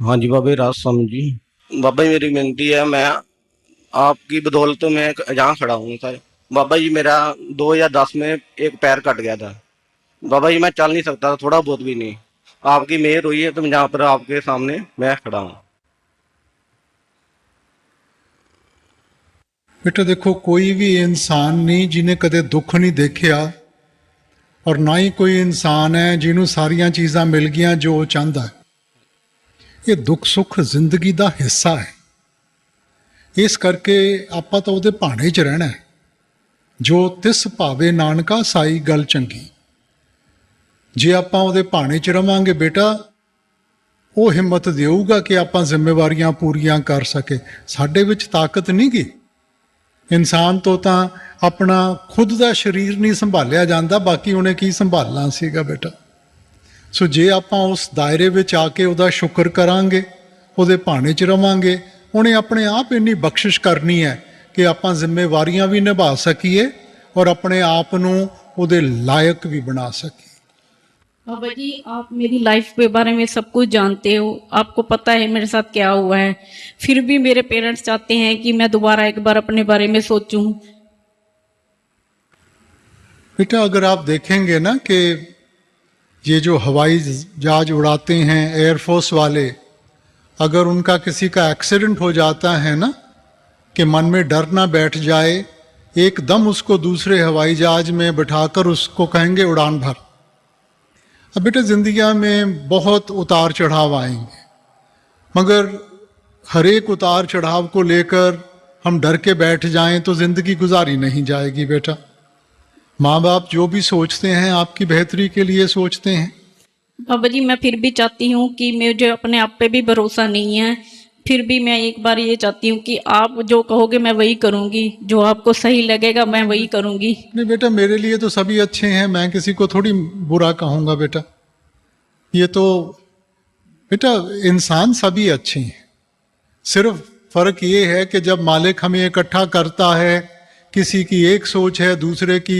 हाँ जी बाबा जी, राज स्वामी जी। बाबा जी मेरी विनती है, मैं आपकी बदौलत में यहाँ खड़ा हूँ सर। बाबा जी मेरा 2010 में एक पैर कट गया था। बाबा जी मैं चल नहीं सकता था, थोड़ा बहुत भी नहीं। आपकी मेहर हुई है तो मैं यहाँ पर आपके सामने मैं खड़ा हूँ। बेटा देखो, कोई भी इंसान नहीं जिन्हें कदे दुख नहीं देखिया, और ना ही कोई इंसान है जिन्हों सारिया चीज़ां मिल गई जो वो चाहता है। ये दुख सुख जिंदगी का हिस्सा है। इस करके आपां तो ਉਹਦੇ ਭਾਣੇ 'ਚ ਰਹਿਣਾ ਹੈ। जो तिस भावे नानका साई गल चंगी। जे आपां ਉਹਦੇ ਭਾਣੇ 'ਚ ਰਵਾਂਗੇ बेटा, ਉਹ ਹਿੰਮਤ ਦੇਊਗਾ ਕਿ ਆਪਾਂ ਜ਼ਿੰਮੇਵਾਰੀਆਂ ਪੂਰੀਆਂ ਕਰ ਸਕੇ। ਸਾਡੇ ਵਿੱਚ ਤਾਕਤ ਨਹੀਂ ਗੀ। ਇਨਸਾਨ ਤੋਂ ਤਾਂ ਆਪਣਾ ਖੁਦ ਦਾ ਸਰੀਰ ਨਹੀਂ ਸੰਭਾਲਿਆ ਜਾਂਦਾ, ਬਾਕੀ ਉਹਨੇ ਕੀ ਸੰਭਾਲਣਾ ਸੀਗਾ बेटा। ਸੋ ਜੇ ਆਪਾਂ ਉਸ ਦਾਇਰੇ ਵਿੱਚ ਆ ਕੇ ਉਹਦਾ ਸ਼ੁਕਰ ਕਰਾਂਗੇ, ਉਹਦੇ ਭਾਣੇ 'ਚ ਰਵਾਂਗੇ, ਉਹਨੇ ਆਪਣੇ ਆਪ ਇੰਨੀ ਬਖਸ਼ਿਸ਼ ਕਰਨੀ ਹੈ ਕਿ ਆਪਾਂ ਜ਼ਿੰਮੇਵਾਰੀਆਂ ਵੀ ਨਿਭਾ ਸਕੀਏ ਔਰ ਆਪਣੇ ਆਪ ਨੂੰ ਉਹਦੇ ਲਾਇਕ ਵੀ ਬਣਾ ਸਕੀਏ। बाबा जी आप मेरी लाइफ के बारे में सब कुछ जानते हो, आपको पता है मेरे साथ क्या हुआ है। फिर भी मेरे पेरेंट्स चाहते हैं कि मैं दोबारा एक बार अपने बारे में सोचूं। बेटा अगर आप देखेंगे ना कि ये जो हवाई जहाज उड़ाते हैं एयरफोर्स वाले, अगर उनका किसी का एक्सीडेंट हो जाता है ना, कि मन में डर ना बैठ जाए, एकदम उसको दूसरे हवाई जहाज में बिठाकर उसको कहेंगे उड़ान भर। अब बेटा ज़िंदगी में बहुत उतार चढ़ाव आएंगे, मगर हर एक उतार चढ़ाव को लेकर हम डर के बैठ जाएं तो ज़िंदगी गुजारी नहीं जाएगी बेटा। माँ बाप जो भी सोचते हैं आपकी बेहतरी के लिए सोचते हैं। बाबा जी मैं फिर भी चाहती हूँ कि मुझे अपने आप पे भी भरोसा नहीं है, फिर भी मैं एक बार ये चाहती हूँ कि आप जो कहोगे मैं वही करूँगी, जो आपको सही लगेगा मैं वही करूँगी। नहीं बेटा, मेरे लिए तो सभी अच्छे हैं, मैं किसी को थोड़ी बुरा कहूँगा बेटा। ये तो बेटा इंसान सभी अच्छे हैं, सिर्फ फर्क ये है कि जब मालिक हमें इकट्ठा करता है, किसी की एक सोच है, दूसरे की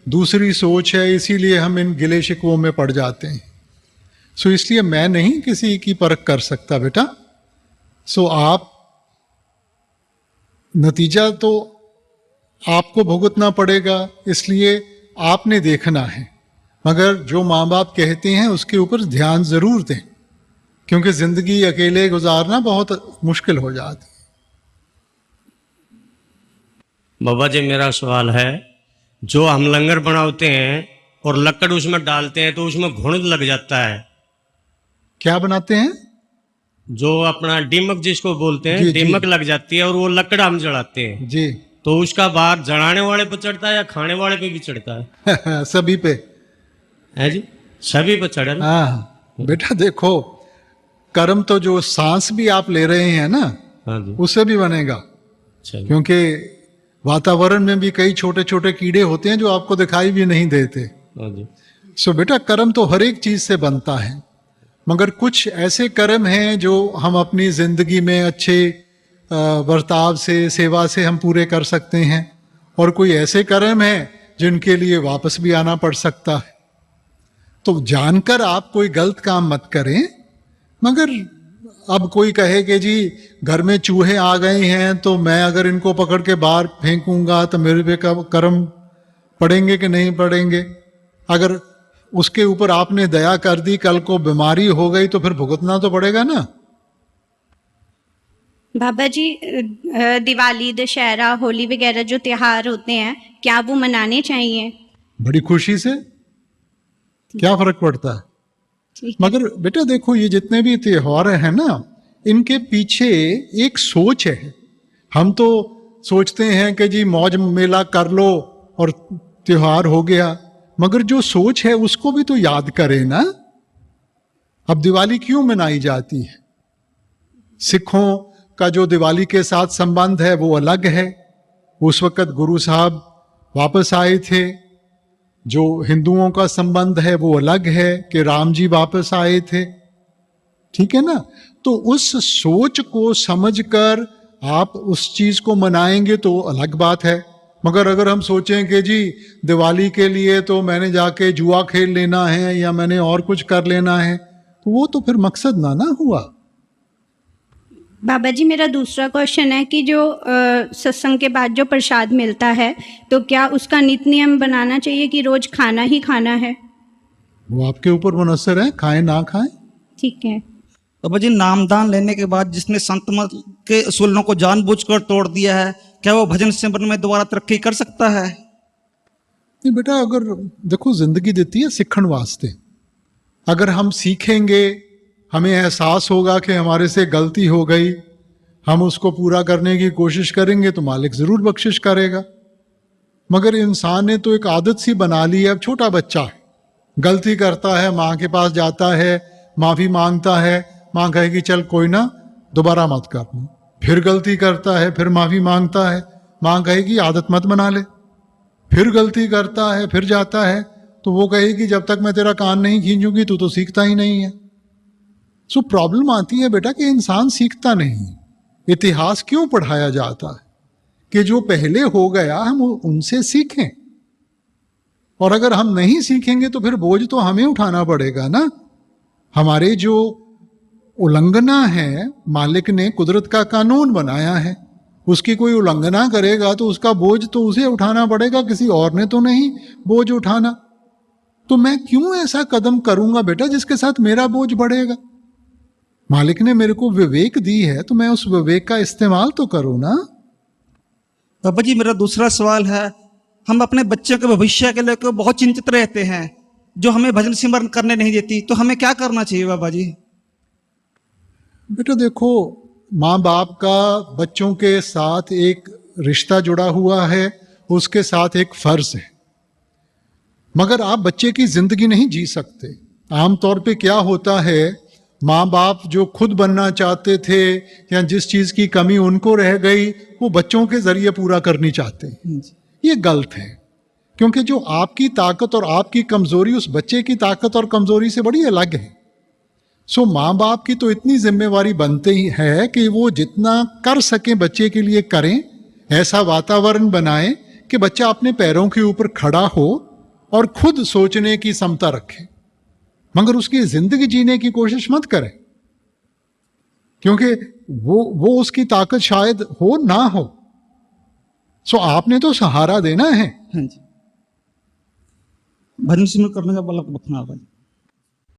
दूसरी सोच है, इसीलिए हम इन गिले शिकवों में पड़ जाते हैं। सो इसलिए मैं नहीं किसी की परख कर सकता बेटा। सो आप नतीजा तो आपको भुगतना पड़ेगा, इसलिए आपने देखना है। मगर जो माँ बाप कहते हैं उसके ऊपर ध्यान ज़रूर दें, क्योंकि ज़िंदगी अकेले गुजारना बहुत मुश्किल हो जाती है। बाबा जी मेरा सवाल है, जो हम लंगर बनाते हैं और लकड़ उसमें डालते हैं तो उसमें घुन लग जाता है। क्या बनाते हैं? जो अपना दीमक जिसको बोलते जी, हैं, जी। दीमक लग जाती है और वो लकड़ हम जलाते हैं, जी तो उसका भार जलाने वाले पे चढ़ता है या खाने वाले पे भी चढ़ता है? सभी पे। है जी, सभी पे चढ़े ना। हाँ बेटा देखो, कर्म तो जो सांस भी आप ले रहे हैं ना, हाँ जी, उससे भी बनेगा। अच्छा जी। क्योंकि वातावरण में भी कई छोटे छोटे कीड़े होते हैं जो आपको दिखाई भी नहीं देते। हाँ जी। सो बेटा कर्म तो हर एक चीज से बनता है, मगर कुछ ऐसे कर्म हैं जो हम अपनी जिंदगी में अच्छे बर्ताव से, सेवा से हम पूरे कर सकते हैं, और कोई ऐसे कर्म हैं जिनके लिए वापस भी आना पड़ सकता है। तो जानकर आप कोई गलत काम मत करें। मगर अब कोई कहे कि जी घर में चूहे आ गए हैं तो मैं अगर इनको पकड़ के बाहर फेंकूंगा तो मेरे पे कर्म पड़ेंगे कि नहीं पड़ेंगे? अगर उसके ऊपर आपने दया कर दी, कल को बीमारी हो गई तो फिर भुगतना तो पड़ेगा ना। बाबा जी दिवाली, दशहरा, होली वगैरह जो त्योहार होते हैं, क्या वो मनाने चाहिए? बड़ी खुशी से, क्या फर्क पड़ता है? मगर बेटा देखो, ये जितने भी त्योहार हैं ना, इनके पीछे एक सोच है। हम तो सोचते हैं कि जी मौज मेला कर लो और त्योहार हो गया, मगर जो सोच है उसको भी तो याद करें ना। अब दिवाली क्यों मनाई जाती है? सिखों का जो दिवाली के साथ संबंध है वो अलग है। उस वक़्त गुरु साहब वापस आए थे। जो हिंदुओं का संबंध है वो अलग है कि राम जी वापस आए थे। ठीक है ना? तो उस सोच को समझकर आप उस चीज को मनाएंगे तो अलग बात है। मगर अगर हम सोचें कि जी दिवाली के लिए तो मैंने जाके जुआ खेल लेना है या मैंने और कुछ कर लेना है, तो वो तो फिर मकसद ना हुआ। बाबा जी मेरा दूसरा क्वेश्चन है कि जो सत्संग के बाद जो प्रसाद मिलता है तो क्या उसका नित नियम बनाना चाहिए कि रोज खाना ही खाना है? वो आपके ऊपर मुनस्सर है, खाएं ना खाएं। ठीक है। बाबा जी नामदान लेने के बाद जिसने संत मत के असूलों को जानबूझकर तोड़ दिया है, क्या वो भजन सिमरन में दोबारा तरक्की कर सकता है? नहीं बेटा, अगर देखो जिंदगी देती है सीखण वास्ते। अगर हम सीखेंगे, हमें एहसास होगा कि हमारे से गलती हो गई, हम उसको पूरा करने की कोशिश करेंगे तो मालिक जरूर बख्शिश करेगा। मगर इंसान ने तो एक आदत सी बना ली है। अब छोटा बच्चा है, गलती करता है, माँ के पास जाता है, माफी मांगता है, माँ कहेगी चल कोई ना, दोबारा मत करना। फिर गलती करता है, फिर माफी मांगता है, माँ कहेगी आदत मत बना ले। फिर गलती करता है, फिर जाता है, तो वो कहेगी जब तक मैं तेरा कान नहीं खींचूंगी तू तो सीखता ही नहीं है। सो प्रॉब्लम आती है बेटा कि इंसान सीखता नहीं। इतिहास क्यों पढ़ाया जाता है? कि जो पहले हो गया हम उनसे सीखें। और अगर हम नहीं सीखेंगे तो फिर बोझ तो हमें उठाना पड़ेगा ना। हमारे जो उल्लंघना है, मालिक ने कुदरत का कानून बनाया है, उसकी कोई उल्लंघना करेगा तो उसका बोझ तो उसे उठाना पड़ेगा, किसी और ने तो नहीं बोझ उठाना। तो मैं क्यों ऐसा कदम करूंगा बेटा जिसके साथ मेरा बोझ बढ़ेगा? मालिक ने मेरे को विवेक दी है तो मैं उस विवेक का इस्तेमाल तो करूं ना। बाबा जी मेरा दूसरा सवाल है, हम अपने बच्चों के भविष्य के लेकर बहुत चिंतित रहते हैं, जो हमें भजन सिमरन करने नहीं देती, तो हमें क्या करना चाहिए बाबा जी? बेटा देखो, माँ बाप का बच्चों के साथ एक रिश्ता जुड़ा हुआ है, उसके साथ एक फर्ज है। मगर आप बच्चे की जिंदगी नहीं जी सकते। आमतौर पे क्या होता है, माँ बाप जो खुद बनना चाहते थे या जिस चीज की कमी उनको रह गई वो बच्चों के जरिए पूरा करनी चाहते हैं। ये गलत है, क्योंकि जो आपकी ताकत और आपकी कमजोरी उस बच्चे की ताकत और कमजोरी से बड़ी अलग है। सो माँ बाप की तो इतनी जिम्मेवारी बनती ही है कि वो जितना कर सके बच्चे के लिए करें, ऐसा वातावरण बनाएं कि बच्चा अपने पैरों के ऊपर खड़ा हो और खुद सोचने की क्षमता रखे। मगर उसकी जिंदगी जीने की कोशिश मत करें, क्योंकि वो उसकी ताकत शायद हो ना हो। सो आपने तो सहारा देना है। हाँ जी, भजन सिमरन करने का बल रखना बाबा जी।